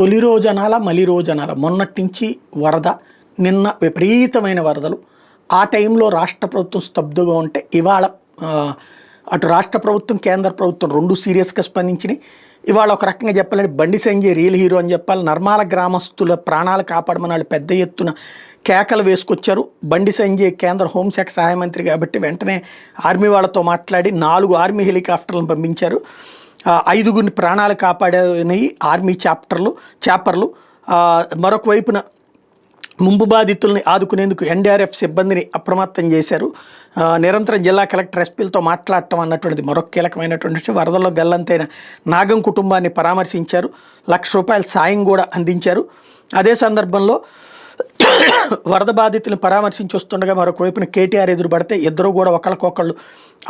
తొలి రోజనాల మలి రోజనాల మొన్నటి నుంచి వరద, నిన్న విపరీతమైన వరదలు. ఆ టైంలో రాష్ట్ర ప్రభుత్వం స్తబ్దుగా ఉంటే ఇవాళ అటు రాష్ట్ర ప్రభుత్వం కేంద్ర ప్రభుత్వం రెండు సీరియస్గా స్పందించినాయి. ఇవాళ ఒక రకంగా చెప్పాలంటే బండి సంజయ్ రియల్ హీరో అని చెప్పాలి. నర్మాల గ్రామస్తుల ప్రాణాలు కాపాడమని వాళ్ళు పెద్ద ఎత్తున కేకలు వేసుకొచ్చారు. బండి సంజయ్ కేంద్ర హోంశాఖ సహాయ మంత్రి కాబట్టి వెంటనే ఆర్మీ వాళ్ళతో మాట్లాడి 4 ఆర్మీ హెలికాప్టర్లను పంపించారు. 5గురిని ప్రాణాలు కాపాడినవి ఆర్మీ చాపర్లు. మరొక వైపున ముంపు బాధితుల్ని ఆదుకునేందుకు ఎన్డీఆర్ఎఫ్ సిబ్బందిని అప్రమత్తం చేశారు. నిరంతరం జిల్లా కలెక్టర్ ఎస్పీలతో మాట్లాడటం అన్నటువంటిది మరొక కీలకమైనటువంటి విషయం. వరదల్లో గల్లంతైన నాగం కుటుంబాన్ని పరామర్శించారు. ₹1,00,000 సాయం కూడా అందించారు. అదే సందర్భంలో వరద బాధితులను పరామర్శించి వస్తుండగా మరొక వైపున కేటీఆర్ ఎదురుపడితే ఇద్దరు కూడా ఒకళ్ళకొకళ్ళు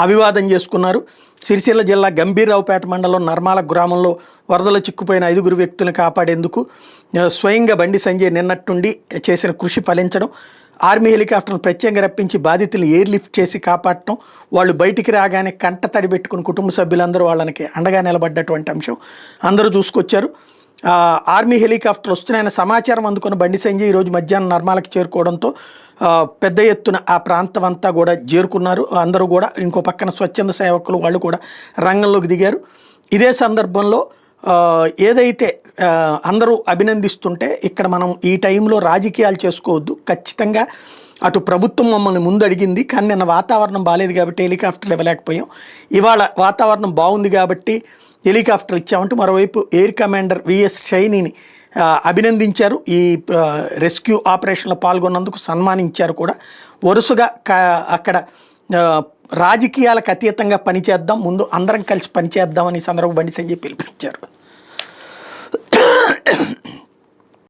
అభివాదం చేసుకున్నారు. సిరిసిల్ల జిల్లా గంభీరరావుపేట మండలం నర్మాల గ్రామంలో వరదలో చిక్కుపోయిన 5 వ్యక్తులను కాపాడేందుకు స్వయంగా బండి సంజయ్ నిన్నట్టుండి చేసిన కృషి ఫలించడం, ఆర్మీ హెలికాప్టర్ను ప్రత్యేకంగా రప్పించి బాధితులను ఎయిర్ లిఫ్ట్ చేసి కాపాడటం, వాళ్ళు బయటికి రాగానే కంట తడి పెట్టుకుని కుటుంబ సభ్యులందరూ వాళ్ళకి అండగా నిలబడ్డటువంటి అంశం అందరూ చూసుకొచ్చారు. ఆర్మీ హెలికాప్టర్ వస్తున్నాయన్న సమాచారం అందుకున్న బండి సంజయ్ ఈరోజు మధ్యాహ్నం నర్మాలకు చేరుకోవడంతో పెద్ద ఎత్తున ఆ ప్రాంతం అంతా కూడా చేరుకున్నారు. అందరూ కూడా ఇంకో పక్కన స్వచ్ఛంద సేవకులు వాళ్ళు కూడా రంగంలోకి దిగారు. ఇదే సందర్భంలో ఏదైతే అందరూ అభినందిస్తుంటే ఇక్కడ మనం ఈ టైంలో రాజకీయాలు చేసుకోవద్దు. ఖచ్చితంగా అటు ప్రభుత్వం మమ్మల్ని ముందు అడిగింది, కానీ నిన్న వాతావరణం బాగాలేదు కాబట్టి హెలికాప్టర్లు ఇవ్వలేకపోయాం. ఇవాళ వాతావరణం బాగుంది కాబట్టి హెలికాప్టర్ ఇచ్చామంటూ మరోవైపు ఎయిర్ కమాండర్ విఎస్ షైనీని అభినందించారు. ఈ రెస్క్యూ ఆపరేషన్లో పాల్గొన్నందుకు సన్మానించారు కూడా. వరుసగా అక్కడ రాజకీయాలకు అతీతంగా పనిచేద్దాం, ముందు అందరం కలిసి పనిచేద్దామని సందర్భంగా బండి సంజయ్ పిలుపునిచ్చారు.